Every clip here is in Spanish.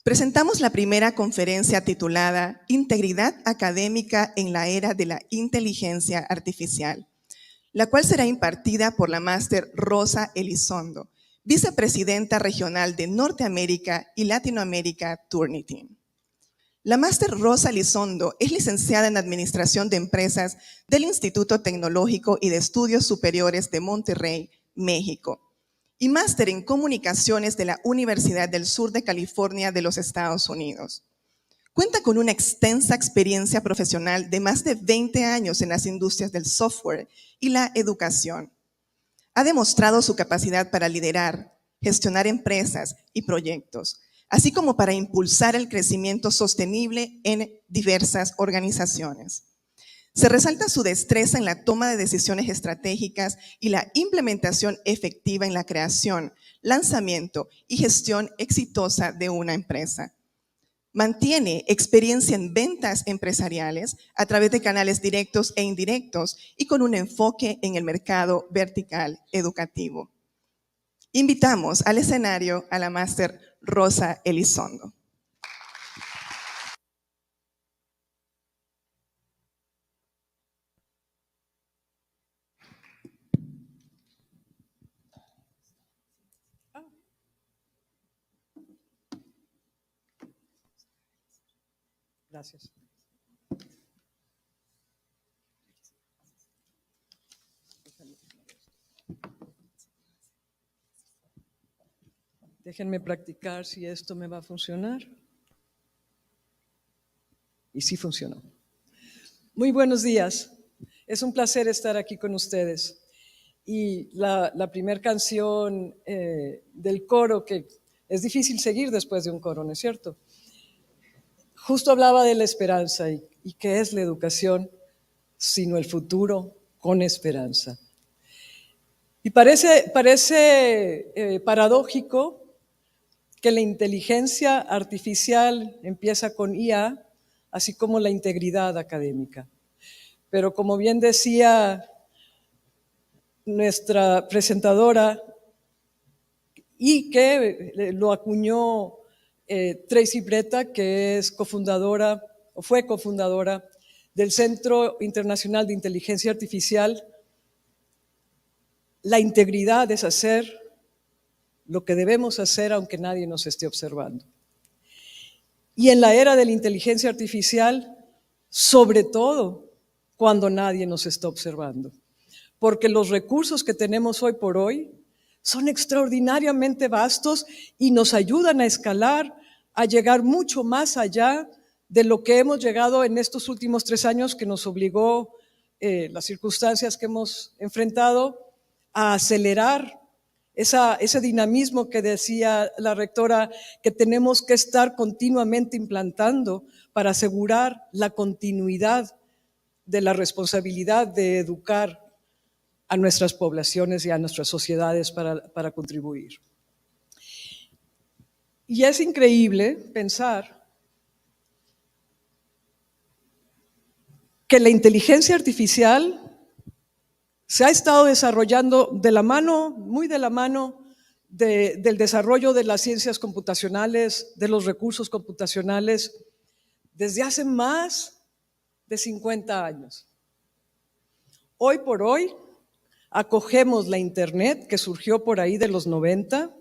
Presentamos la primera conferencia titulada Integridad académica en la era de la inteligencia artificial, la cual será impartida por la máster Rosa Elizondo, vicepresidenta regional de Norteamérica y Latinoamérica Turnitin. La máster Rosa Elizondo es licenciada en Administración de Empresas del Instituto Tecnológico y de Estudios Superiores de Monterrey, México, y máster en Comunicaciones de la Universidad del Sur de California de los Estados Unidos. Cuenta con una extensa experiencia profesional de más de 20 años en las industrias del software y la educación. Ha demostrado su capacidad para liderar, gestionar empresas y proyectos, así como para impulsar el crecimiento sostenible en diversas organizaciones. Se resalta su destreza en la toma de decisiones estratégicas y la implementación efectiva en la creación, lanzamiento y gestión exitosa de una empresa. Mantiene experiencia en ventas empresariales a través de canales directos e indirectos y con un enfoque en el mercado vertical educativo. Invitamos al escenario a la máster Rosa Elizondo. Gracias. Déjenme practicar si esto me va a funcionar. Y sí funcionó. Muy buenos días. Es un placer estar aquí con ustedes. Y la primera canción del coro, que es difícil seguir después de un coro, ¿no es cierto? Justo hablaba de la esperanza y qué es la educación, sino el futuro con esperanza. Y parece paradójico que la inteligencia artificial empieza con IA, así como la integridad académica. Pero como bien decía nuestra presentadora, y que lo acuñó Tracy Bretta, que es cofundadora, o fue cofundadora del Centro Internacional de Inteligencia Artificial, la integridad es hacer lo que debemos hacer aunque nadie nos esté observando. Y en la era de la inteligencia artificial, sobre todo cuando nadie nos está observando. Porque los recursos que tenemos hoy por hoy son extraordinariamente vastos y nos ayudan a escalar, a llegar mucho más allá de lo que hemos llegado en estos últimos 3 años que nos obligó las circunstancias que hemos enfrentado a acelerar ese dinamismo que decía la rectora que tenemos que estar continuamente implantando para asegurar la continuidad de la responsabilidad de educar a nuestras poblaciones y a nuestras sociedades para contribuir. Y es increíble pensar que la inteligencia artificial se ha estado desarrollando de la mano, muy de la mano del desarrollo de las ciencias computacionales, de los recursos computacionales, desde hace más de 50 años. Hoy por hoy acogemos la Internet, que surgió por ahí de los 90,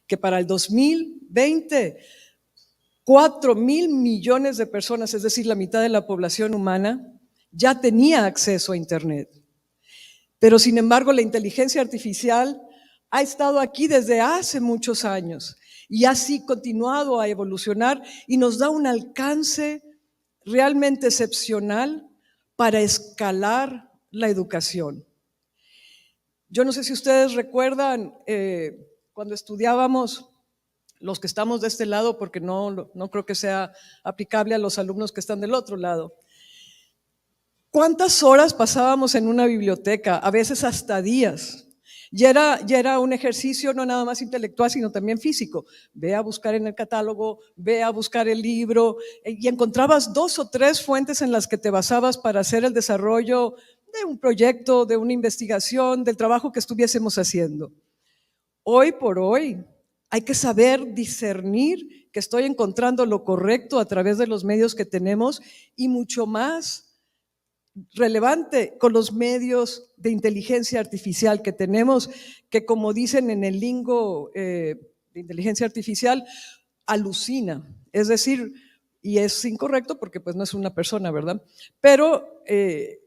que para el 2020, 4,000 millones de personas, es decir, la mitad de la población humana, ya tenía acceso a Internet. Pero sin embargo, la inteligencia artificial ha estado aquí desde hace muchos años y así continuado a evolucionar y nos da un alcance realmente excepcional para escalar la educación. Yo no sé si ustedes recuerdan cuando estudiábamos, los que estamos de este lado, porque no creo que sea aplicable a los alumnos que están del otro lado. ¿Cuántas horas pasábamos en una biblioteca? A veces hasta días. Ya era un ejercicio no nada más intelectual, sino también físico. Ve a buscar en el catálogo, ve a buscar el libro y encontrabas 2 o 3 fuentes en las que te basabas para hacer el desarrollo de un proyecto, de una investigación, del trabajo que estuviésemos haciendo. Hoy por hoy, Hay que saber discernir que estoy encontrando lo correcto a través de los medios que tenemos y mucho más relevante con los medios de inteligencia artificial que tenemos, que como dicen en el lingo de inteligencia artificial, alucina. Es decir, y es incorrecto porque pues no es una persona, ¿verdad? Pero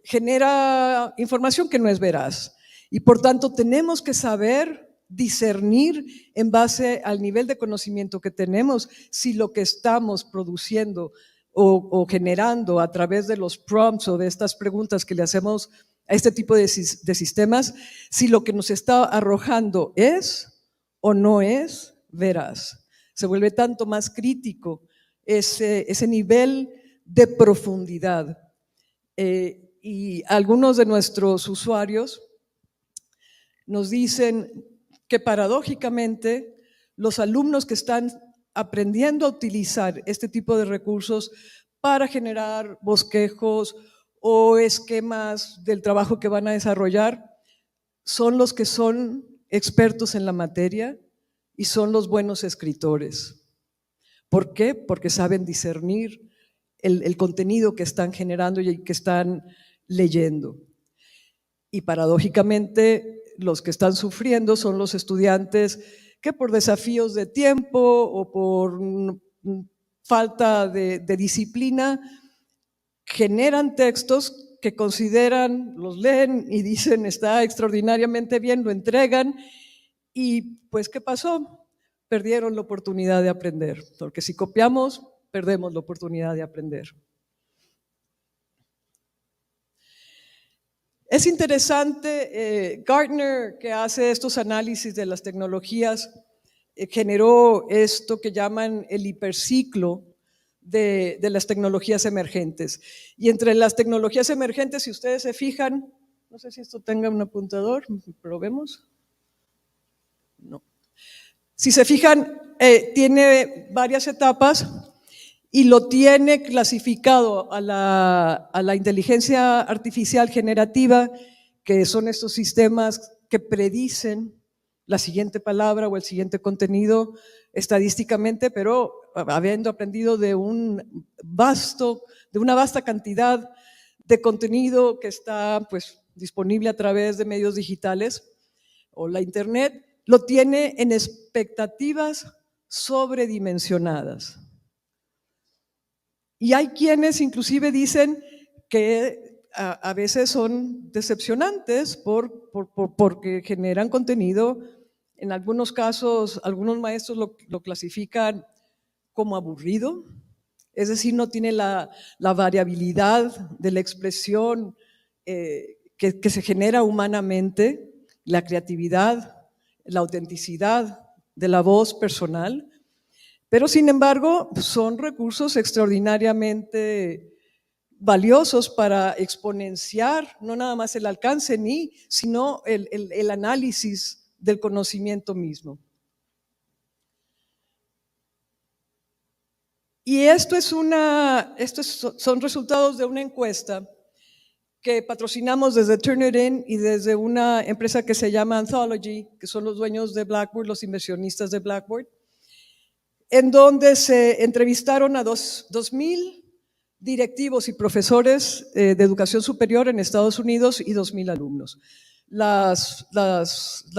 genera información que no es veraz. Y por tanto tenemos que saber discernir en base al nivel de conocimiento que tenemos si lo que estamos produciendo o generando a través de los prompts o de estas preguntas que le hacemos a este tipo de sistemas, si lo que nos está arrojando es o no es veraz. Se vuelve tanto más crítico ese nivel de profundidad. Y algunos de nuestros usuarios nos dicen que paradójicamente los alumnos que están aprendiendo a utilizar este tipo de recursos para generar bosquejos o esquemas del trabajo que van a desarrollar son los que son expertos en la materia y son los buenos escritores. ¿Por qué? Porque saben discernir el contenido que están generando y que están leyendo. Y paradójicamente los que están sufriendo son los estudiantes que por desafíos de tiempo o por falta de disciplina generan textos que consideran, los leen y dicen está extraordinariamente bien, lo entregan y pues ¿qué pasó? Perdieron la oportunidad de aprender, porque si copiamos, perdemos la oportunidad de aprender. Es interesante, Gartner, que hace estos análisis de las tecnologías, generó esto que llaman el hiperciclo de las tecnologías emergentes. Y entre las tecnologías emergentes, si ustedes se fijan, no sé si esto tenga un apuntador, probemos. No. Si se fijan, tiene varias etapas y lo tiene clasificado a la inteligencia artificial generativa, que son estos sistemas que predicen la siguiente palabra o el siguiente contenido estadísticamente, pero habiendo aprendido de una vasta cantidad de contenido que está pues, disponible a través de medios digitales o la internet, lo tiene en expectativas sobredimensionadas. Y hay quienes inclusive dicen que a veces son decepcionantes porque generan contenido. En algunos casos, algunos maestros lo clasifican como aburrido, es decir, no tiene la variabilidad de la expresión que se genera humanamente, la creatividad, la autenticidad de la voz personal. Pero sin embargo, son recursos extraordinariamente valiosos para exponenciar no nada más el alcance sino el análisis del conocimiento mismo. Y son resultados de una encuesta que patrocinamos desde Turnitin y desde una empresa que se llama Anthology, que son los dueños de Blackboard, los inversionistas de Blackboard, en donde se entrevistaron a 2,000 directivos y profesores de educación superior en Estados Unidos y 2,000 alumnos. La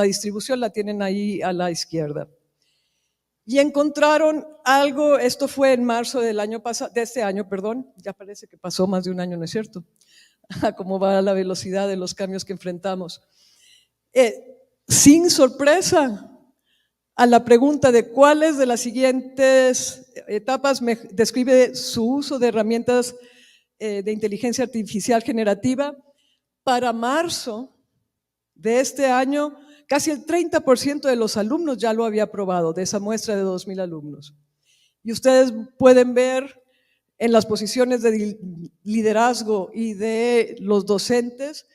distribución la tienen ahí a la izquierda. Y encontraron algo, esto fue en marzo de este año, ya parece que pasó más de un año, ¿no es cierto? Cómo va la velocidad de los cambios que enfrentamos. Sin sorpresa, a la pregunta de cuáles de las siguientes etapas describe su uso de herramientas de inteligencia artificial generativa, para marzo de este año, casi el 30% de los alumnos ya lo había probado, de esa muestra de 2,000 alumnos. Y ustedes pueden ver en las posiciones de liderazgo y de los docentes,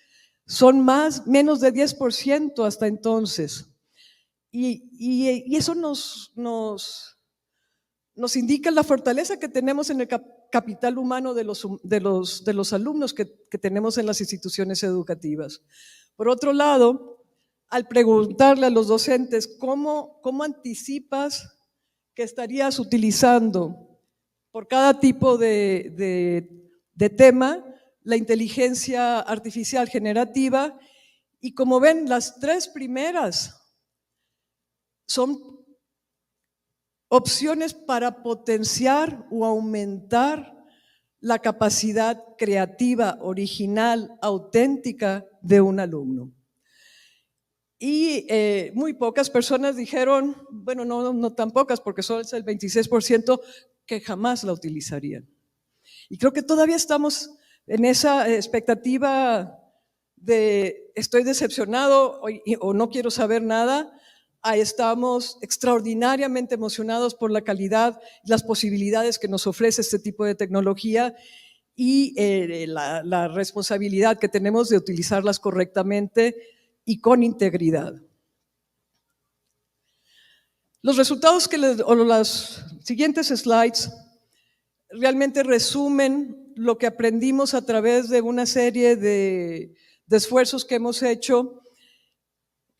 son menos de 10% hasta entonces. Y eso nos indica la fortaleza que tenemos en el capital humano de los alumnos que tenemos en las instituciones educativas. Por otro lado, al preguntarle a los docentes cómo anticipas que estarías utilizando por cada tipo de tema la inteligencia artificial generativa, y como ven, las tres primeras son opciones para potenciar o aumentar la capacidad creativa, original, auténtica de un alumno. Y muy pocas personas dijeron, bueno, no tan pocas, porque solo es el 26%, que jamás la utilizarían. Y creo que todavía estamos en esa expectativa de estoy decepcionado o no quiero saber nada, a estamos extraordinariamente emocionados por la calidad y las posibilidades que nos ofrece este tipo de tecnología y la responsabilidad que tenemos de utilizarlas correctamente y con integridad. Los resultados o las siguientes slides realmente resumen lo que aprendimos a través de una serie de esfuerzos que hemos hecho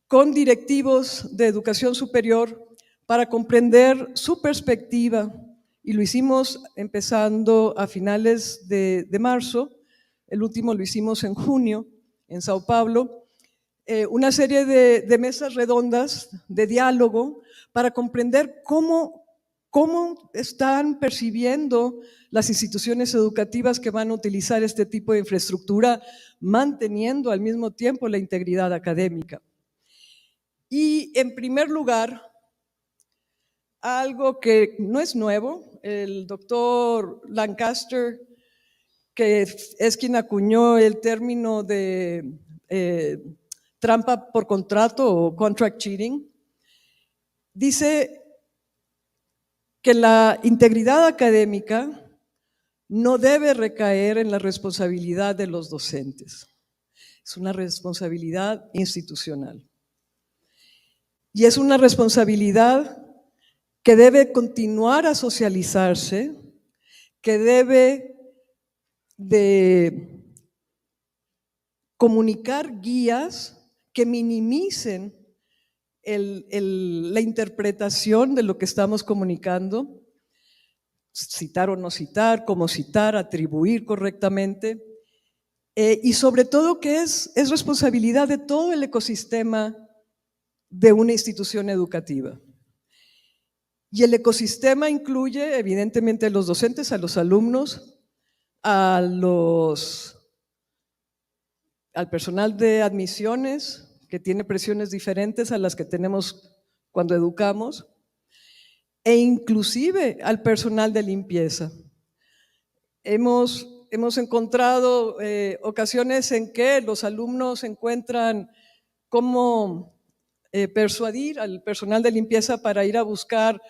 con directivos de educación superior para comprender su perspectiva, y lo hicimos empezando a finales de marzo, el último lo hicimos en junio en Sao Paulo, una serie de mesas redondas de diálogo para comprender cómo están percibiendo las instituciones educativas que van a utilizar este tipo de infraestructura, manteniendo al mismo tiempo la integridad académica. Y en primer lugar, algo que no es nuevo, el doctor Lancaster, que es quien acuñó el término de trampa por contrato o contract cheating, dice que la integridad académica no debe recaer en la responsabilidad de los docentes. Es una responsabilidad institucional. Y es una responsabilidad que debe continuar a socializarse, que debe de comunicar guías que minimicen la interpretación de lo que estamos comunicando, citar o no citar, cómo citar, atribuir correctamente, y sobre todo que es responsabilidad de todo el ecosistema de una institución educativa. Y el ecosistema incluye evidentemente a los docentes, a los alumnos, al personal de admisiones, que tiene presiones diferentes a las que tenemos cuando educamos, e inclusive al personal de limpieza. Hemos encontrado ocasiones en que los alumnos encuentran cómo persuadir al personal de limpieza para ir a buscar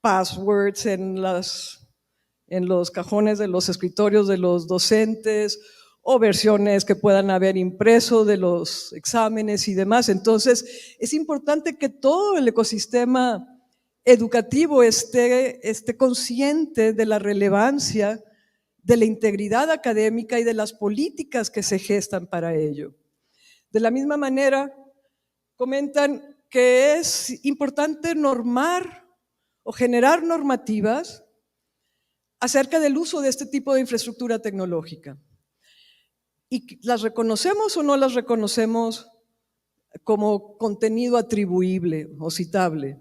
passwords en los cajones de los escritorios de los docentes, o versiones que puedan haber impreso de los exámenes y demás. Entonces, es importante que todo el ecosistema educativo esté consciente de la relevancia de la integridad académica y de las políticas que se gestan para ello. De la misma manera, comentan que es importante normar o generar normativas acerca del uso de este tipo de infraestructura tecnológica. Y las reconocemos o no las reconocemos como contenido atribuible o citable,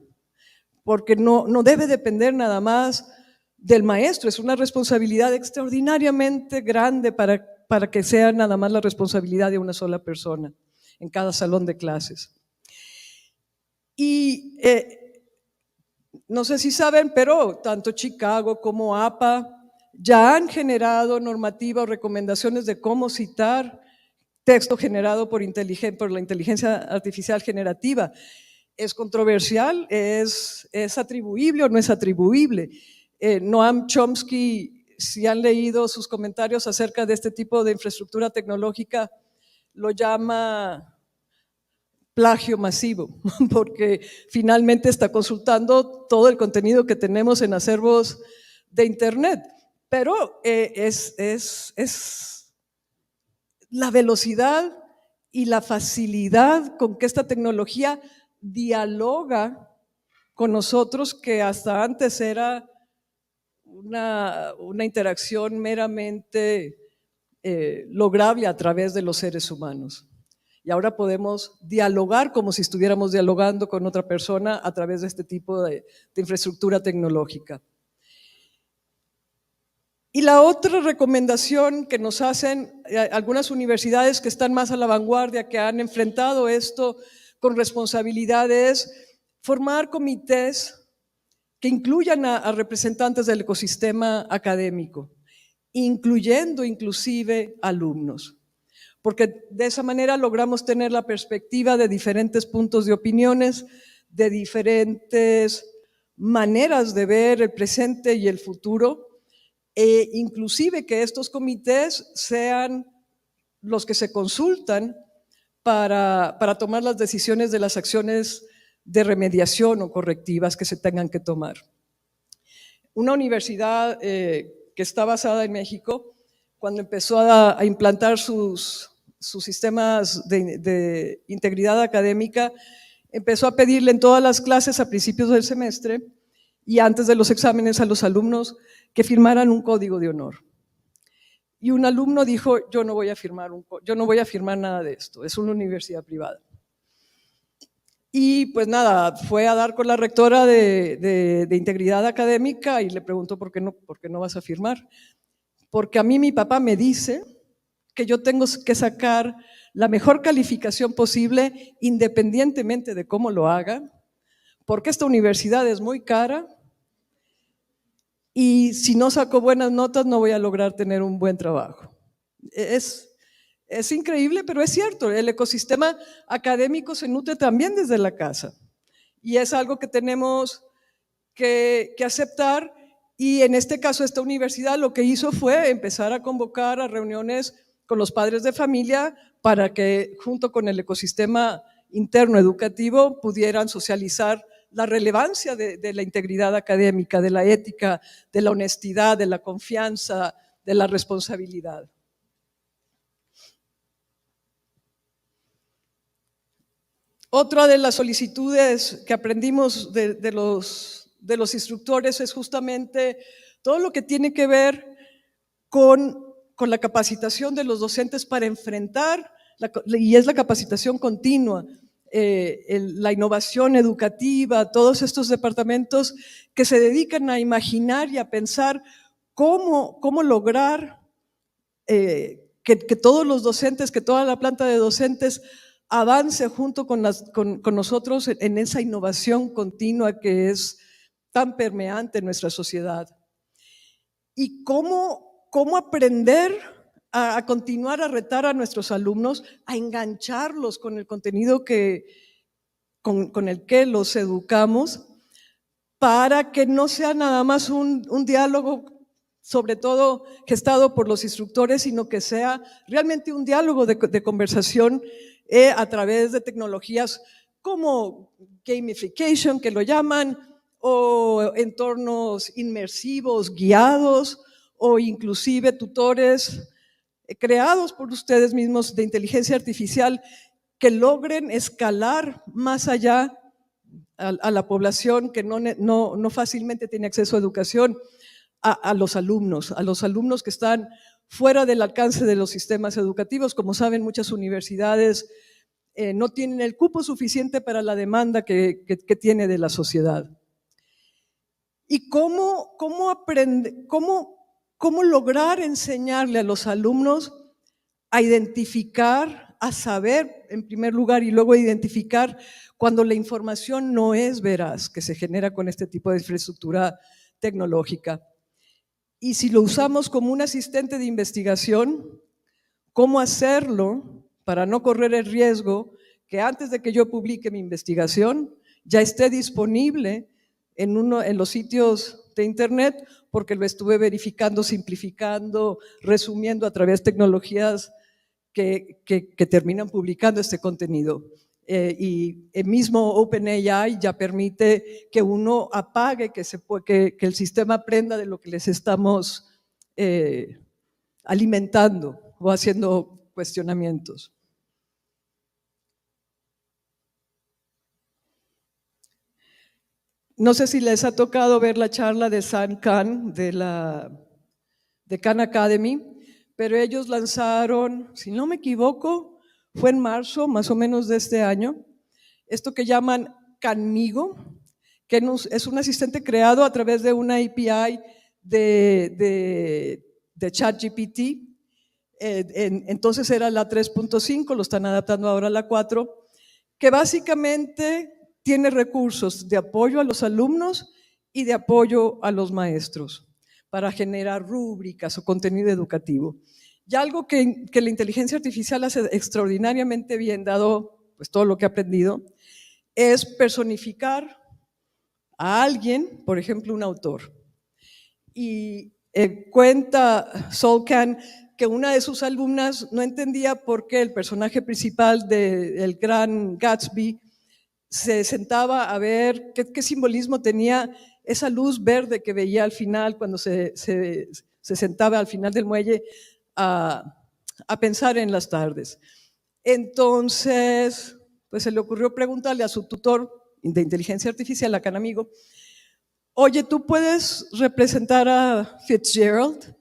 porque no debe depender nada más del maestro, es una responsabilidad extraordinariamente grande para que sea nada más la responsabilidad de una sola persona en cada salón de clases. Y no sé si saben, pero tanto Chicago como APA ya han generado normativa o recomendaciones de cómo citar texto generado por la inteligencia artificial generativa. ¿Es controversial? ¿Es atribuible o no es atribuible? Noam Chomsky, si han leído sus comentarios acerca de este tipo de infraestructura tecnológica, lo llama plagio masivo, porque finalmente está consultando todo el contenido que tenemos en acervos de Internet. Pero es la velocidad y la facilidad con que esta tecnología dialoga con nosotros, que hasta antes era una interacción meramente lograble a través de los seres humanos. Y ahora podemos dialogar como si estuviéramos dialogando con otra persona a través de este tipo de infraestructura tecnológica. Y la otra recomendación que nos hacen algunas universidades que están más a la vanguardia, que han enfrentado esto con responsabilidad, es formar comités que incluyan a representantes del ecosistema académico, incluyendo inclusive alumnos, porque de esa manera logramos tener la perspectiva de diferentes puntos de opiniones, de diferentes maneras de ver el presente y el futuro, e inclusive que estos comités sean los que se consultan para tomar las decisiones de las acciones de remediación o correctivas que se tengan que tomar. Una universidad que está basada en México, cuando empezó a implantar sus sistemas de integridad académica, empezó a pedirle en todas las clases a principios del semestre y antes de los exámenes a los alumnos que firmaran un código de honor. Y un alumno dijo, yo no voy a firmar nada de esto, es una universidad privada. Y pues nada, fue a dar con la rectora de integridad académica y le preguntó por qué no vas a firmar. Porque a mí mi papá me dice que yo tengo que sacar la mejor calificación posible independientemente de cómo lo haga, porque esta universidad es muy cara y si no saco buenas notas no voy a lograr tener un buen trabajo. Es increíble, pero es cierto, el ecosistema académico se nutre también desde la casa y es algo que tenemos que aceptar. Y en este caso esta universidad lo que hizo fue empezar a convocar a reuniones con los padres de familia para que junto con el ecosistema interno educativo pudieran socializar la relevancia de la integridad académica, de la ética, de la honestidad, de la confianza, de la responsabilidad. Otra de las solicitudes que aprendimos de los instructores es justamente todo lo que tiene que ver con la capacitación de los docentes para enfrentar, y es la capacitación continua, la innovación educativa, todos estos departamentos que se dedican a imaginar y a pensar cómo lograr que todos los docentes, que toda la planta de docentes avance junto con nosotros en esa innovación continua que es tan permeante en nuestra sociedad. Y cómo aprender a continuar a retar a nuestros alumnos, a engancharlos con el contenido con el que los educamos, para que no sea nada más un diálogo, sobre todo gestado por los instructores, sino que sea realmente un diálogo de conversación a través de tecnologías como gamification, que lo llaman, o entornos inmersivos, guiados, o inclusive tutores creados por ustedes mismos de inteligencia artificial que logren escalar más allá a la población que no fácilmente tiene acceso a educación, a los alumnos que están fuera del alcance de los sistemas educativos. Como saben, muchas universidades no tienen el cupo suficiente para la demanda que tiene de la sociedad. ¿Y cómo lograr enseñarle a los alumnos a identificar, a saber en primer lugar y luego identificar cuando la información no es veraz que se genera con este tipo de infraestructura tecnológica? Y si lo usamos como un asistente de investigación, ¿cómo hacerlo para no correr el riesgo que antes de que yo publique mi investigación ya esté disponible en los sitios de internet, porque lo estuve verificando, simplificando, resumiendo a través de tecnologías que terminan publicando este contenido? Y el mismo OpenAI ya permite que uno apague, que el sistema aprenda de lo que les estamos alimentando o haciendo cuestionamientos. No sé si les ha tocado ver la charla de Sam Khan de Khan Academy, pero ellos lanzaron, si no me equivoco, fue en marzo más o menos de este año, esto que llaman Khanmigo, que es un asistente creado a través de una API de ChatGPT. Entonces era la 3.5, lo están adaptando ahora a la 4, que básicamente tiene recursos de apoyo a los alumnos y de apoyo a los maestros para generar rúbricas o contenido educativo. Y algo que la inteligencia artificial hace extraordinariamente bien, dado pues, todo lo que ha aprendido, es personificar a alguien, por ejemplo, un autor. Y cuenta Sol Khan que una de sus alumnas no entendía por qué el personaje principal del Gran Gatsby se sentaba a ver qué simbolismo tenía esa luz verde que veía al final cuando se sentaba al final del muelle a pensar en las tardes. Entonces, pues se le ocurrió preguntarle a su tutor de inteligencia artificial, a Khanmigo, oye, ¿tú puedes representar a Fitzgerald?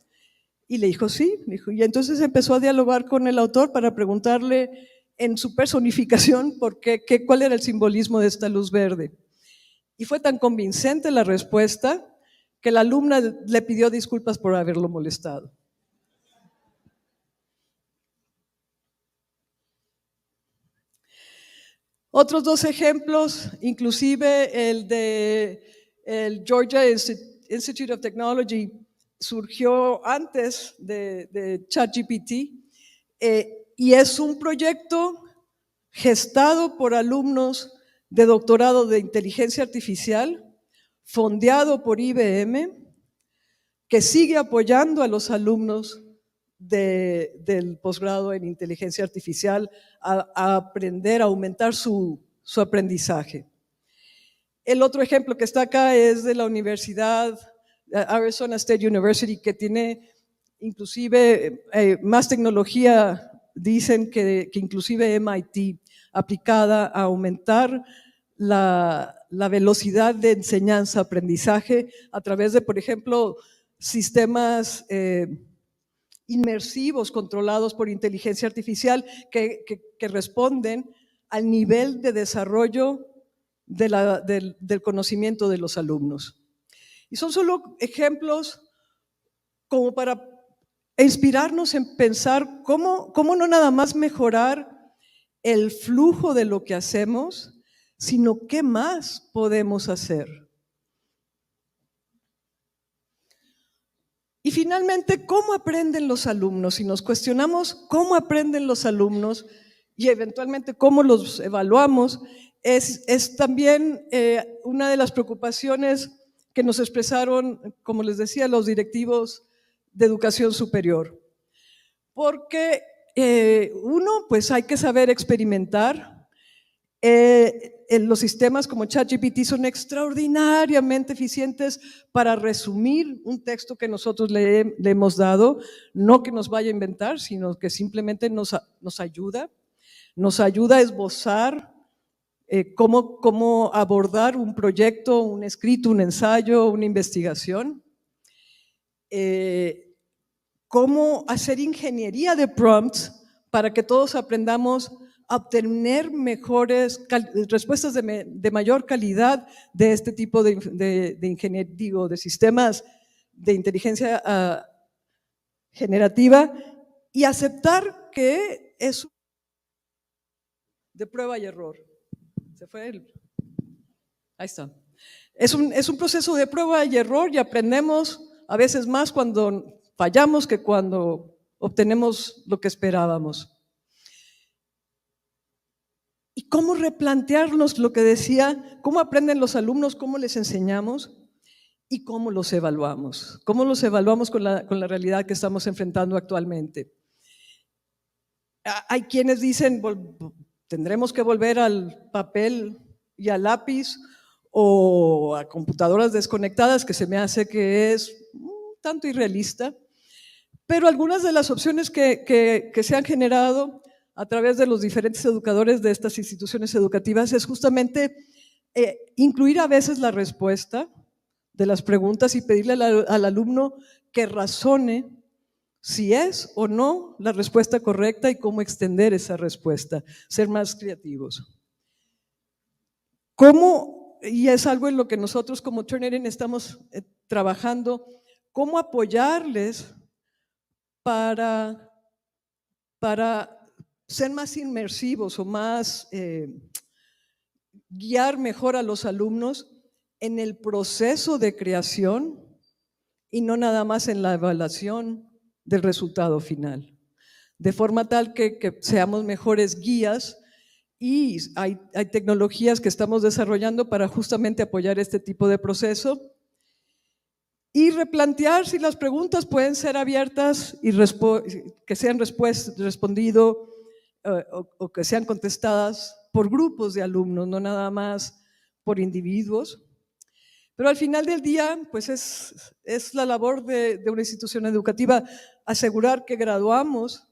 Y le dijo, sí. Y entonces empezó a dialogar con el autor para preguntarle en su personificación cuál era el simbolismo de esta luz verde. Y fue tan convincente la respuesta que la alumna le pidió disculpas por haberlo molestado. Otros dos ejemplos, inclusive el de el Georgia Institute of Technology, surgió antes de ChatGPT y es un proyecto gestado por alumnos de doctorado de inteligencia artificial, fondeado por IBM, que sigue apoyando a los alumnos del posgrado en inteligencia artificial a aprender, a aumentar su aprendizaje. El otro ejemplo que está acá es de la Universidad Arizona State University, que tiene inclusive más tecnología, dicen que inclusive MIT, aplicada a aumentar la velocidad de enseñanza-aprendizaje a través de, por ejemplo, sistemas inmersivos controlados por inteligencia artificial que responden al nivel de desarrollo del conocimiento de los alumnos. Y son solo ejemplos como para inspirarnos en pensar cómo no nada más mejorar el flujo de lo que hacemos, sino qué más podemos hacer. Y finalmente, ¿cómo aprenden los alumnos? Si nos cuestionamos cómo aprenden los alumnos y eventualmente cómo los evaluamos, es también una de las preocupaciones que nos expresaron, como les decía, los directivos de educación superior. Porque uno, pues hay que saber experimentar. Los sistemas como ChatGPT son extraordinariamente eficientes para resumir un texto que nosotros le hemos dado, no que nos vaya a inventar, sino que simplemente nos ayuda a esbozar cómo abordar un proyecto, un escrito, un ensayo, una investigación, cómo hacer ingeniería de prompts para que todos aprendamos a obtener mejores respuestas de mayor calidad de este tipo de ingeniería, de sistemas de inteligencia generativa, y aceptar que es de prueba y error. Se fue ahí está. Es un proceso de prueba y error y aprendemos a veces más cuando fallamos que cuando obtenemos lo que esperábamos. ¿Y cómo replantearnos lo que decía? ¿Cómo aprenden los alumnos? ¿Cómo les enseñamos? ¿Y cómo los evaluamos? ¿Cómo los evaluamos con la realidad que estamos enfrentando actualmente? Hay quienes dicen, tendremos que volver al papel y al lápiz o a computadoras desconectadas, que se me hace que es un tanto irrealista, pero algunas de las opciones que se han generado a través de los diferentes educadores de estas instituciones educativas es justamente incluir a veces la respuesta de las preguntas y pedirle al alumno que razone si es o no la respuesta correcta y cómo extender esa respuesta, ser más creativos. ¿Cómo, y es algo en lo que nosotros como Turnitin estamos trabajando, cómo apoyarles para ser más inmersivos o más guiar mejor a los alumnos en el proceso de creación y no nada más en la evaluación del resultado final, de forma tal que seamos mejores guías, y hay tecnologías que estamos desarrollando para justamente apoyar este tipo de proceso y replantear si las preguntas pueden ser abiertas y que sean respondido o que sean contestadas por grupos de alumnos, no nada más por individuos. Pero al final del día, pues es la labor de una institución educativa asegurar que graduamos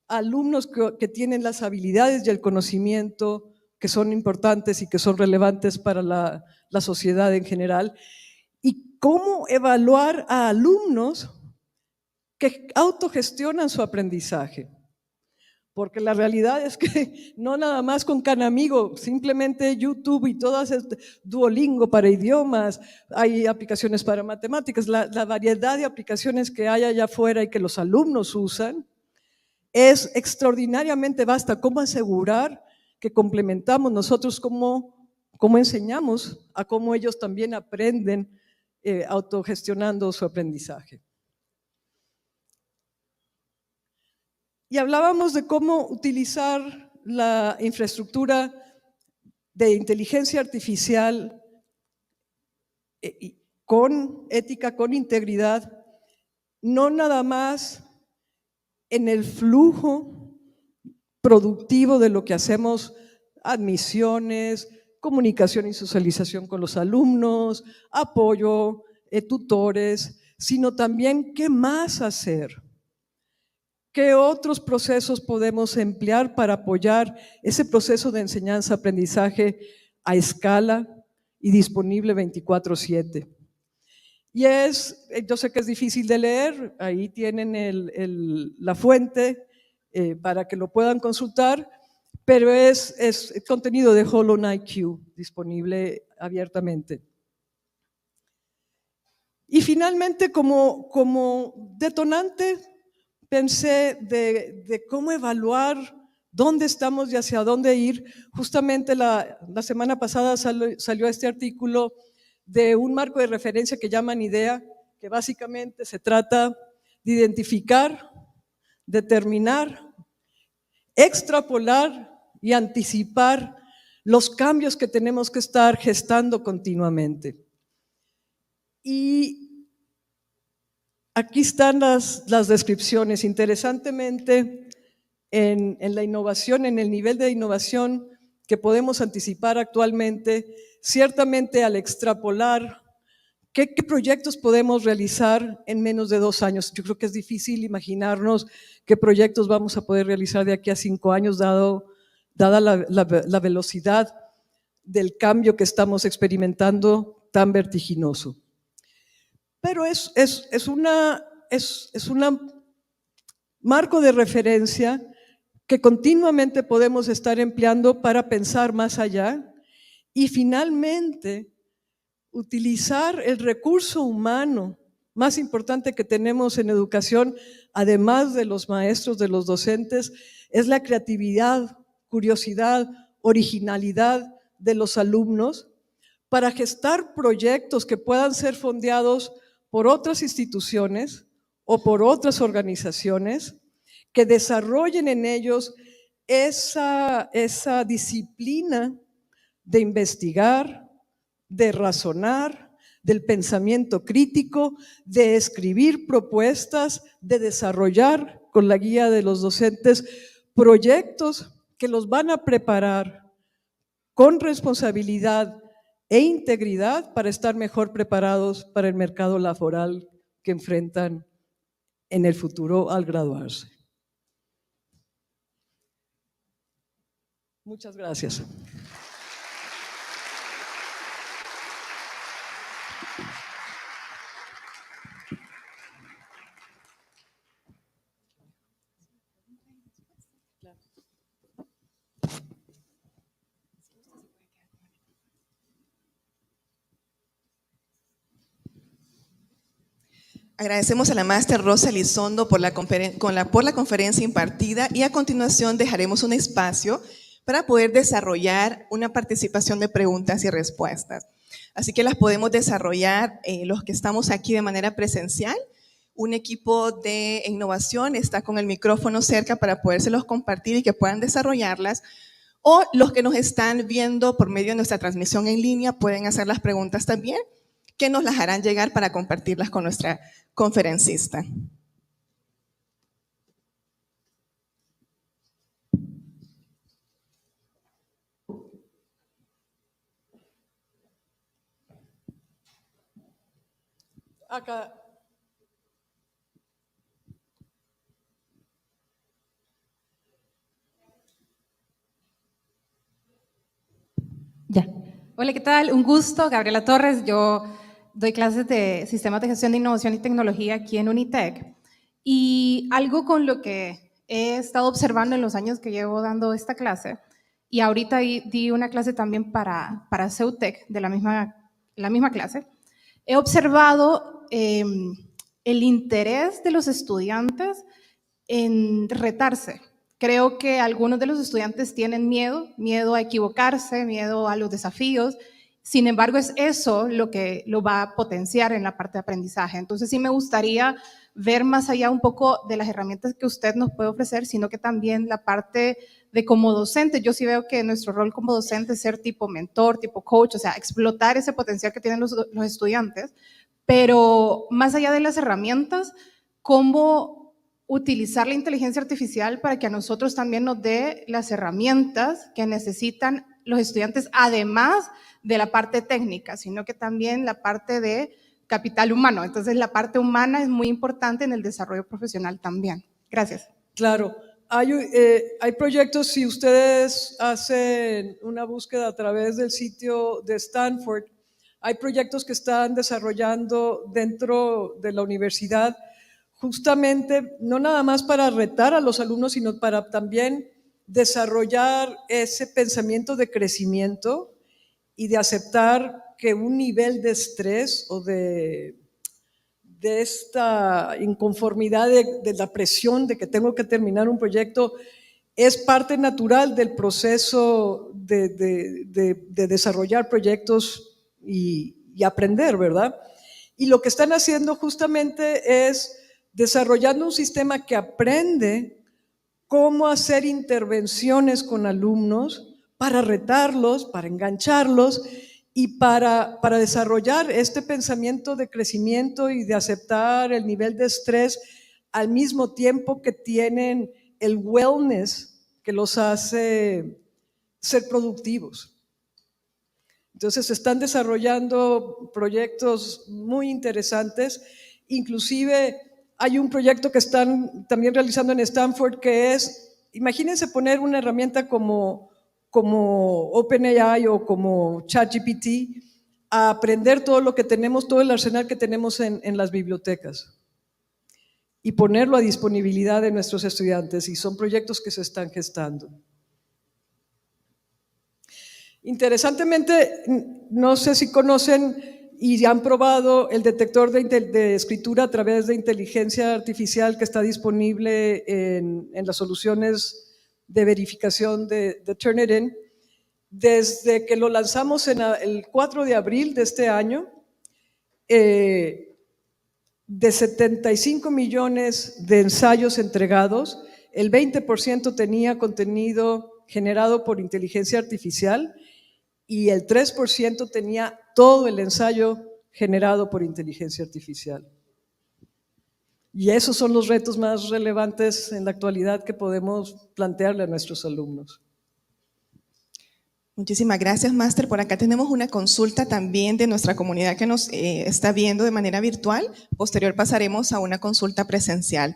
a alumnos que tienen las habilidades y el conocimiento que son importantes y que son relevantes para la sociedad en general, y cómo evaluar a alumnos que autogestionan su aprendizaje. Porque la realidad es que no nada más con Canamigo, simplemente YouTube y todas, Duolingo para idiomas, hay aplicaciones para matemáticas, la variedad de aplicaciones que hay allá afuera y que los alumnos usan es extraordinariamente vasta. ¿Cómo asegurar que complementamos nosotros cómo enseñamos a cómo ellos también aprenden autogestionando su aprendizaje? Y hablábamos de cómo utilizar la infraestructura de inteligencia artificial con ética, con integridad, no nada más en el flujo productivo de lo que hacemos, admisiones, comunicación y socialización con los alumnos, apoyo, tutores, sino también qué más hacer. ¿Qué otros procesos podemos emplear para apoyar ese proceso de enseñanza-aprendizaje a escala y disponible 24/7? Y yo sé que es difícil de leer, ahí tienen la fuente para que lo puedan consultar, pero es contenido de HolonIQ disponible abiertamente. Y finalmente, como detonante, pensé de cómo evaluar dónde estamos y hacia dónde ir. Justamente la semana pasada salió este artículo de un marco de referencia que llaman IDEA, que básicamente se trata de identificar, determinar, extrapolar y anticipar los cambios que tenemos que estar gestando continuamente. Y aquí están las descripciones. Interesantemente, en la innovación, en el nivel de innovación que podemos anticipar actualmente, ciertamente al extrapolar qué proyectos podemos realizar en menos de 2 años. Yo creo que es difícil imaginarnos qué proyectos vamos a poder realizar de aquí a 5 años, dada la velocidad del cambio que estamos experimentando tan vertiginoso. Pero es un marco de referencia que continuamente podemos estar empleando para pensar más allá y finalmente utilizar el recurso humano más importante que tenemos en educación, además de los maestros, de los docentes, es la creatividad, curiosidad, originalidad de los alumnos para gestar proyectos que puedan ser fondeados por otras instituciones o por otras organizaciones que desarrollen en ellos esa disciplina de investigar, de razonar, del pensamiento crítico, de escribir propuestas, de desarrollar con la guía de los docentes proyectos que los van a preparar con responsabilidad e integridad para estar mejor preparados para el mercado laboral que enfrentan en el futuro al graduarse. Muchas gracias. Agradecemos a la máster Rosa Elizondo por la conferencia impartida y a continuación dejaremos un espacio para poder desarrollar una participación de preguntas y respuestas. Así que las podemos desarrollar los que estamos aquí de manera presencial. Un equipo de innovación está con el micrófono cerca para podérselos compartir y que puedan desarrollarlas. O los que nos están viendo por medio de nuestra transmisión en línea pueden hacer las preguntas también, que nos las harán llegar para compartirlas con nuestra conferencista. Acá. Ya. Hola, ¿qué tal? Un gusto, Gabriela Torres. Yo doy clases de sistemas de gestión de innovación y tecnología aquí en Unitec. Y algo con lo que he estado observando en los años que llevo dando esta clase, y ahorita di una clase también para CEUTEC de la misma clase, he observado el interés de los estudiantes en retarse. Creo que algunos de los estudiantes tienen miedo a equivocarse, miedo a los desafíos. Sin embargo, es eso lo que lo va a potenciar en la parte de aprendizaje. Entonces, sí me gustaría ver más allá un poco de las herramientas que usted nos puede ofrecer, sino que también la parte de como docente. Yo sí veo que nuestro rol como docente es ser tipo mentor, tipo coach, o sea, explotar ese potencial que tienen los estudiantes, pero más allá de las herramientas, cómo utilizar la inteligencia artificial para que a nosotros también nos dé las herramientas que necesitan los estudiantes, además de la parte técnica, sino que también la parte de capital humano. Entonces, la parte humana es muy importante en el desarrollo profesional también. Gracias. Claro. Hay proyectos, si ustedes hacen una búsqueda a través del sitio de Stanford, hay proyectos que están desarrollando dentro de la universidad, justamente no nada más para retar a los alumnos, sino para también desarrollar ese pensamiento de crecimiento y de aceptar que un nivel de estrés o de esta inconformidad de la presión de que tengo que terminar un proyecto es parte natural del proceso de desarrollar proyectos y aprender, ¿verdad? Y lo que están haciendo justamente es desarrollando un sistema que aprende cómo hacer intervenciones con alumnos para retarlos, para engancharlos y para desarrollar este pensamiento de crecimiento y de aceptar el nivel de estrés al mismo tiempo que tienen el wellness que los hace ser productivos. Entonces están desarrollando proyectos muy interesantes, inclusive hay un proyecto que están también realizando en Stanford que es, imagínense poner una herramienta como OpenAI o como ChatGPT a aprender todo lo que tenemos, todo el arsenal que tenemos en las bibliotecas y ponerlo a disponibilidad de nuestros estudiantes, y son proyectos que se están gestando. Interesantemente, no sé si conocen y han probado el detector de escritura a través de inteligencia artificial que está disponible en las soluciones de verificación de Turnitin. Desde que lo lanzamos el 4 de abril de este año, de 75 millones de ensayos entregados, el 20% tenía contenido generado por inteligencia artificial y el 3% tenía todo el ensayo generado por inteligencia artificial. Y esos son los retos más relevantes en la actualidad que podemos plantearle a nuestros alumnos. Muchísimas gracias, máster. Por acá tenemos una consulta también de nuestra comunidad que nos está viendo de manera virtual. Posterior pasaremos a una consulta presencial.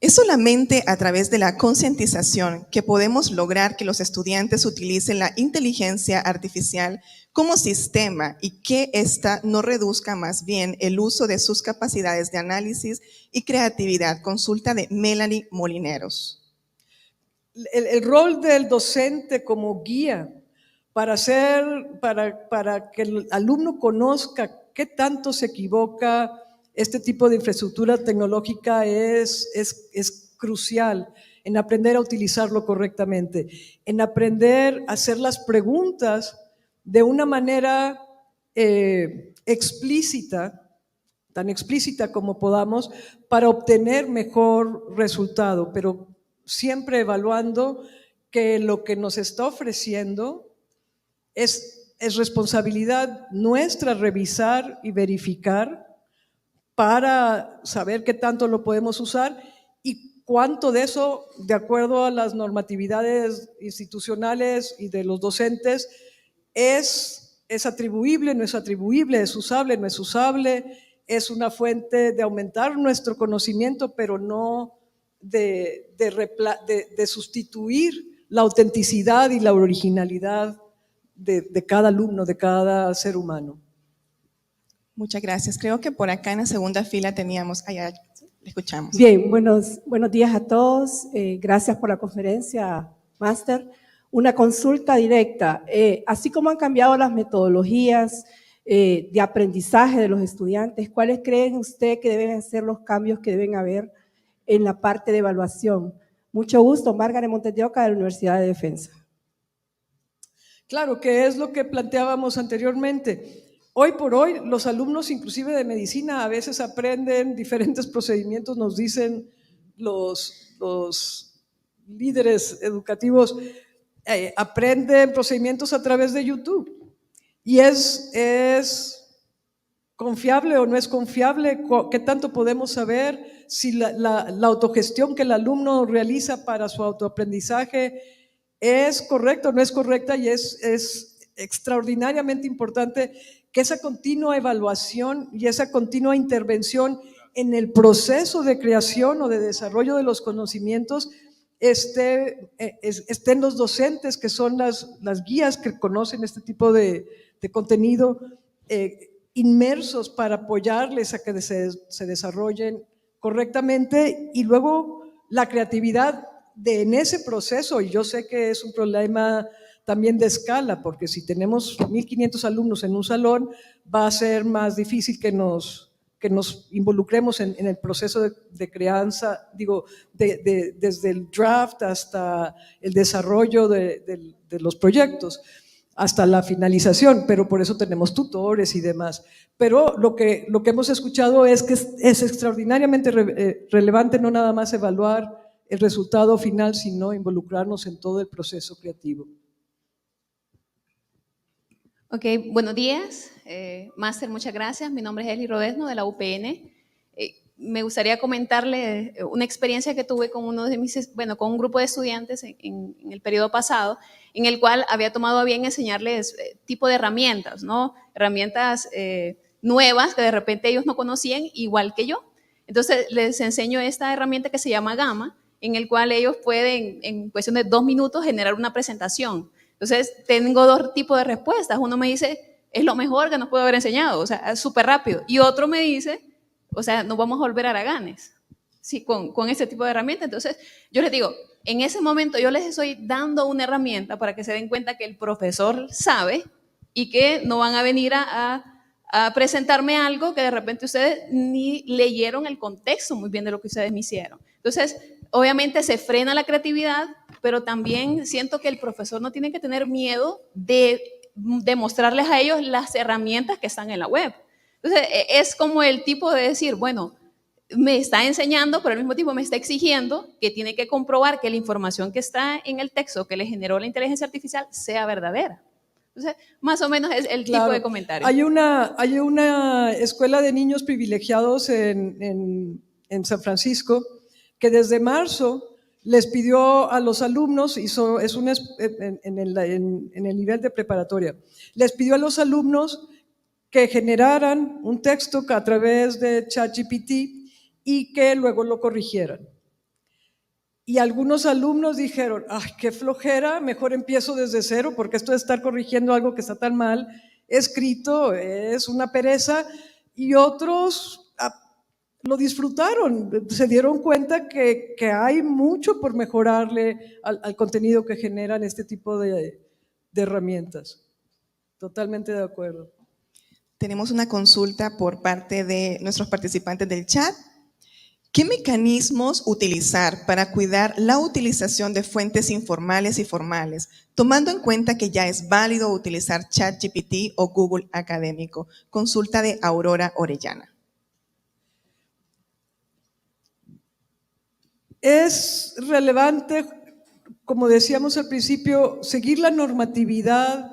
¿Es solamente a través de la concientización que podemos lograr que los estudiantes utilicen la inteligencia artificial como sistema y que ésta no reduzca más bien el uso de sus capacidades de análisis y creatividad? Consulta de Melanie Molineros. El rol del docente como guía para que el alumno conozca qué tanto se equivoca, este tipo de infraestructura tecnológica es crucial en aprender a utilizarlo correctamente, en aprender a hacer las preguntas de una manera explícita, tan explícita como podamos, para obtener mejor resultado, pero siempre evaluando que lo que nos está ofreciendo es responsabilidad nuestra revisar y verificar para saber qué tanto lo podemos usar y cuánto de eso, de acuerdo a las normatividades institucionales y de los docentes, es atribuible, no es atribuible, es usable, no es usable, es una fuente de aumentar nuestro conocimiento, pero no de sustituir la autenticidad y la originalidad de cada alumno, de cada ser humano. Muchas gracias. Creo que por acá en la segunda fila teníamos, allá le escuchamos. Bien, buenos días a todos. Gracias por la conferencia, Máster. Una consulta directa. Así como han cambiado las metodologías de aprendizaje de los estudiantes, ¿cuáles creen usted que deben ser los cambios que deben haber en la parte de evaluación? Mucho gusto, Margaret Montes de Oca, de la Universidad de Defensa. Claro, que es lo que planteábamos anteriormente. Hoy por hoy, los alumnos, inclusive de medicina, a veces aprenden diferentes procedimientos, nos dicen los líderes educativos, aprenden procedimientos a través de YouTube. Y es confiable o no es confiable, qué tanto podemos saber si la autogestión que el alumno realiza para su autoaprendizaje es correcta o no es correcta, y es extraordinariamente importante que esa continua evaluación y esa continua intervención en el proceso de creación o de desarrollo de los conocimientos estén los docentes, que son las guías que conocen este tipo de contenido, inmersos para apoyarles a que se desarrollen correctamente, y luego la creatividad en ese proceso. Y yo sé que es un problema también de escala, porque si tenemos 1.500 alumnos en un salón, va a ser más difícil que nos involucremos en el proceso de crianza, desde el draft hasta el desarrollo de los proyectos, hasta la finalización, pero por eso tenemos tutores y demás. Pero lo que hemos escuchado es que es extraordinariamente relevante no nada más evaluar el resultado final, sino involucrarnos en todo el proceso creativo. Ok, buenos días. Máster, muchas gracias. Mi nombre es Eli Rodesno, de la UPN. Me gustaría comentarle una experiencia que tuve con con un grupo de estudiantes en el periodo pasado, en el cual había tomado a bien enseñarles tipo de herramientas, ¿no? Herramientas nuevas que de repente ellos no conocían, igual que yo. Entonces les enseño esta herramienta que se llama Gamma, en el cual ellos pueden, en cuestión de 2 minutos, generar una presentación. Entonces, tengo 2 tipos de respuestas. Uno me dice, es lo mejor que nos puede haber enseñado, o sea, es súper rápido. Y otro me dice, o sea, nos vamos a volver haraganes, ¿sí? Con este tipo de herramientas. Entonces, yo les digo, en ese momento yo les estoy dando una herramienta para que se den cuenta que el profesor sabe y que no van a venir a presentarme algo que de repente ustedes ni leyeron el contexto muy bien de lo que ustedes me hicieron. Entonces, obviamente se frena la creatividad, pero también siento que el profesor no tiene que tener miedo de mostrarles a ellos las herramientas que están en la web. Entonces, es como el tipo de decir, bueno, me está enseñando, pero al mismo tiempo me está exigiendo que tiene que comprobar que la información que está en el texto que le generó la inteligencia artificial sea verdadera. Entonces, más o menos es el tipo de comentario. Hay una escuela de niños privilegiados en San Francisco que desde marzo les pidió a los alumnos, en el nivel de preparatoria, les pidió a los alumnos que generaran un texto a través de ChatGPT y que luego lo corrigieran. Y algunos alumnos dijeron, ¡ay, qué flojera! Mejor empiezo desde cero, porque esto de estar corrigiendo algo que está tan mal escrito es una pereza. Y otros lo disfrutaron, se dieron cuenta que hay mucho por mejorarle al contenido que generan este tipo de herramientas. Totalmente de acuerdo. Tenemos una consulta por parte de nuestros participantes del chat. ¿Qué mecanismos utilizar para cuidar la utilización de fuentes informales y formales, tomando en cuenta que ya es válido utilizar ChatGPT o Google Académico? Consulta de Aurora Orellana. Es relevante, como decíamos al principio, seguir la normatividad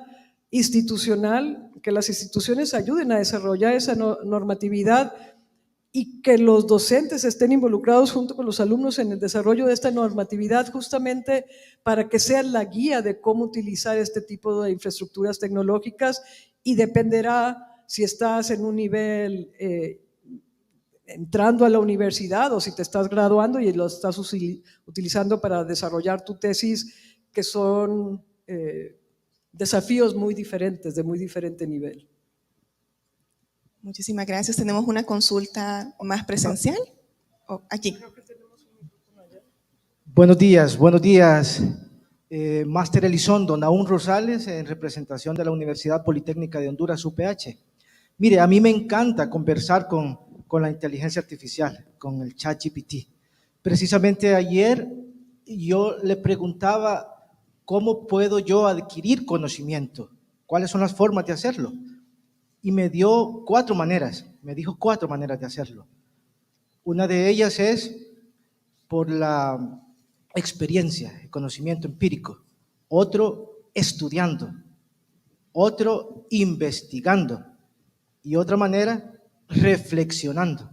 institucional, que las instituciones ayuden a desarrollar esa normatividad y que los docentes estén involucrados junto con los alumnos en el desarrollo de esta normatividad, justamente para que sea la guía de cómo utilizar este tipo de infraestructuras tecnológicas, y dependerá si estás en un nivel entrando a la universidad o si te estás graduando y lo estás utilizando para desarrollar tu tesis, que son desafíos muy diferentes, de muy diferente nivel. Muchísimas gracias. ¿Tenemos una consulta más presencial? Oh, aquí. Buenos días, Máster Elizondo, Naún Rosales, en representación de la Universidad Politécnica de Honduras, UPH. Mire, a mí me encanta conversar con la inteligencia artificial, con el ChatGPT. Precisamente ayer yo le preguntaba cómo puedo yo adquirir conocimiento, cuáles son las formas de hacerlo. Y me dio 4 maneras, me dijo 4 maneras de hacerlo. Una de ellas es por la experiencia, el conocimiento empírico. Otro, estudiando. Otro, investigando. Y otra manera, reflexionando.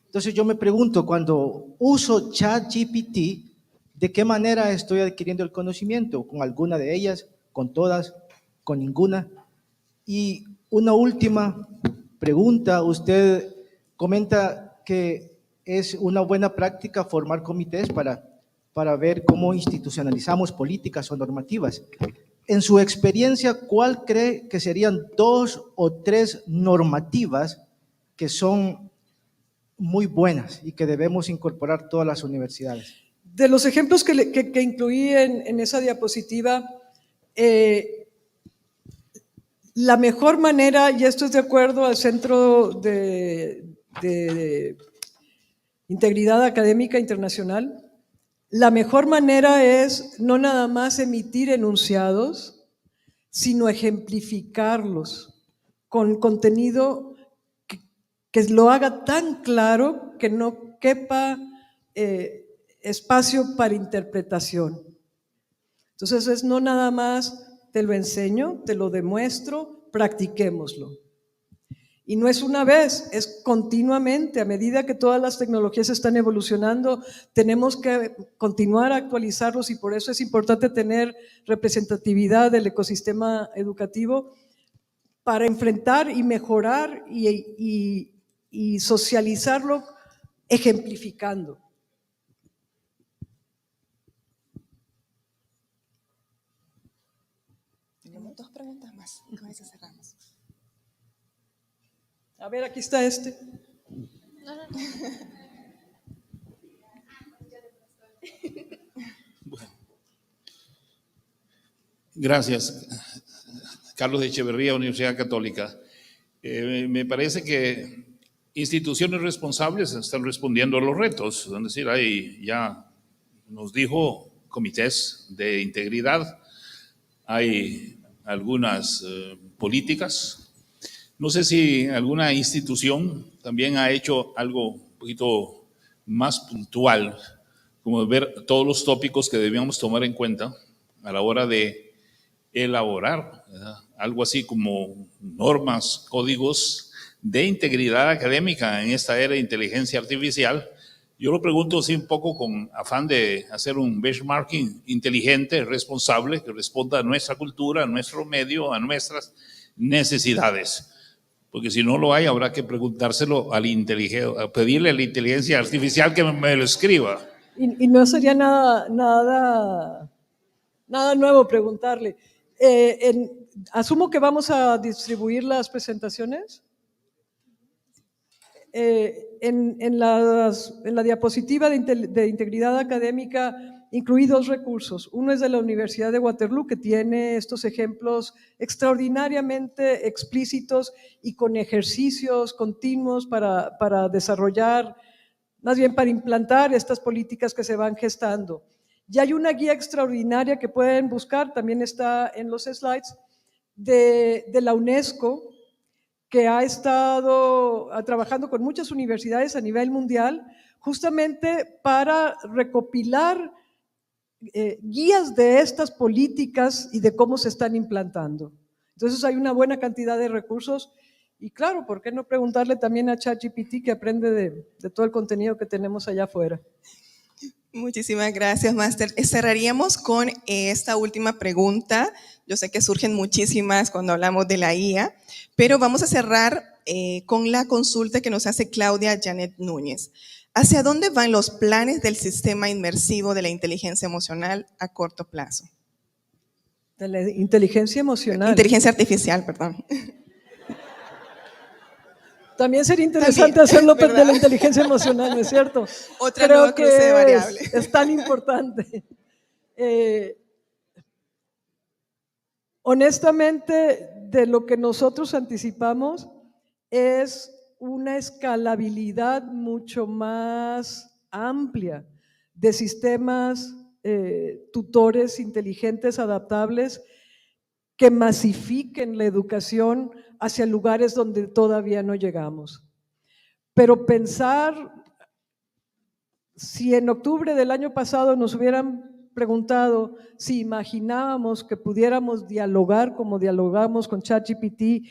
Entonces yo me pregunto, cuando uso ChatGPT, ¿de qué manera estoy adquiriendo el conocimiento? ¿Con alguna de ellas? ¿Con todas? ¿Con ninguna? Y una última pregunta. Usted comenta que es una buena práctica formar comités para ver cómo institucionalizamos políticas o normativas. En su experiencia, ¿cuál cree que serían 2 o 3 normativas que son muy buenas y que debemos incorporar todas las universidades? De los ejemplos que incluí en esa diapositiva, la mejor manera, y esto es de acuerdo al Centro de Integridad Académica Internacional, la mejor manera es no nada más emitir enunciados, sino ejemplificarlos con contenido que lo haga tan claro que no quepa espacio para interpretación. Entonces es no nada más te lo enseño, te lo demuestro, practiquémoslo. Y no es una vez, es continuamente. A medida que todas las tecnologías están evolucionando, tenemos que continuar a actualizarlos, y por eso es importante tener representatividad del ecosistema educativo para enfrentar y mejorar y socializarlo, ejemplificando. Tenemos 2 preguntas más, y con eso cerramos. A ver, aquí está este. Bueno. Gracias. Carlos de Echeverría, Universidad Católica. Me parece que instituciones responsables están respondiendo a los retos. Es decir, hay, ya nos dijo, comités de integridad, hay algunas políticas. No sé si alguna institución también ha hecho algo un poquito más puntual, como ver todos los tópicos que debíamos tomar en cuenta a la hora de elaborar, ¿verdad? Algo así como normas, códigos de integridad académica en esta era de inteligencia artificial. Yo lo pregunto así un poco con afán de hacer un benchmarking inteligente, responsable, que responda a nuestra cultura, a nuestro medio, a nuestras necesidades. Porque si no lo hay, habrá que preguntárselo a pedirle a la inteligencia artificial que me lo escriba. Y no sería nada nuevo preguntarle. Asumo que vamos a distribuir las presentaciones. En la diapositiva de integridad académica incluí 2 recursos. Uno es de la Universidad de Waterloo, que tiene estos ejemplos extraordinariamente explícitos y con ejercicios continuos para desarrollar, más bien para implantar estas políticas que se van gestando. Y hay una guía extraordinaria que pueden buscar, también está en los slides, de la UNESCO, que ha estado trabajando con muchas universidades a nivel mundial, justamente para recopilar guías de estas políticas y de cómo se están implantando. Entonces hay una buena cantidad de recursos y claro, ¿por qué no preguntarle también a ChatGPT que aprende de todo el contenido que tenemos allá afuera? Muchísimas gracias, Máster. Cerraríamos con esta última pregunta. Yo sé que surgen muchísimas cuando hablamos de la IA, pero vamos a cerrar con la consulta que nos hace Claudia Janet Núñez. ¿Hacia dónde van los planes del sistema inmersivo de la inteligencia emocional a corto plazo? De la inteligencia emocional. Inteligencia artificial, perdón. También sería interesante hacerlo de la inteligencia emocional, ¿no es cierto? Otra nueva cruce de variable. Es tan importante. Honestamente, de lo que nosotros anticipamos es una escalabilidad mucho más amplia de sistemas tutores inteligentes, adaptables, que masifiquen la educación hacia lugares donde todavía no llegamos. Pero pensar, si en octubre del año pasado nos hubieran preguntado si imaginábamos que pudiéramos dialogar como dialogamos con ChatGPT,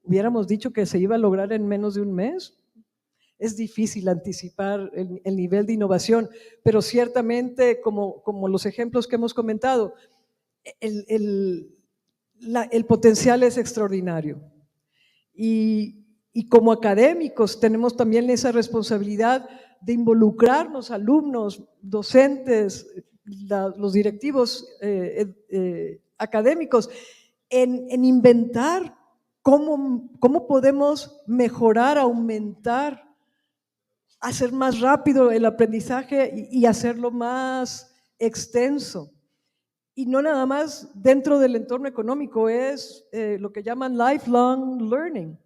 hubiéramos dicho que se iba a lograr en menos de un mes. Es difícil anticipar el nivel de innovación, pero ciertamente, como los ejemplos que hemos comentado, el potencial es extraordinario. Y como académicos tenemos también esa responsabilidad de involucrarnos, alumnos, docentes, los directivos académicos, en inventar cómo podemos mejorar, aumentar, hacer más rápido el aprendizaje y hacerlo más extenso. Y no nada más dentro del entorno económico, es lo que llaman lifelong learning.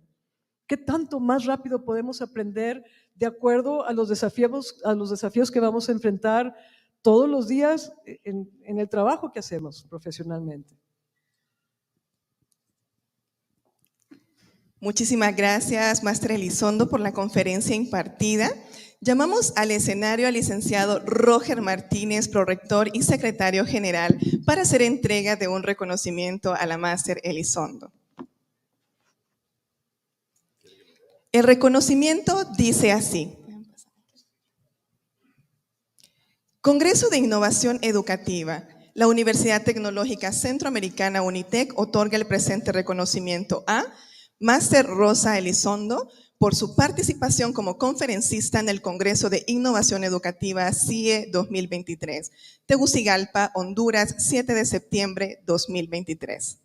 ¿Qué tanto más rápido podemos aprender de acuerdo a los desafíos que vamos a enfrentar todos los días en el trabajo que hacemos profesionalmente? Muchísimas gracias, Máster Elizondo, por la conferencia impartida. Llamamos al escenario al licenciado Roger Martínez, prorector y secretario general, para hacer entrega de un reconocimiento a la Máster Elizondo. El reconocimiento dice así: Congreso de Innovación Educativa. La Universidad Tecnológica Centroamericana UNITEC otorga el presente reconocimiento a Máster Rosa Elizondo por su participación como conferencista en el Congreso de Innovación Educativa CIE 2023, Tegucigalpa, Honduras, 7 de septiembre 2023.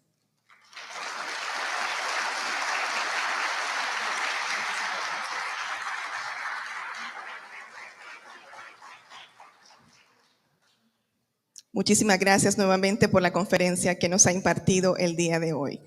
Muchísimas gracias nuevamente por la conferencia que nos ha impartido el día de hoy.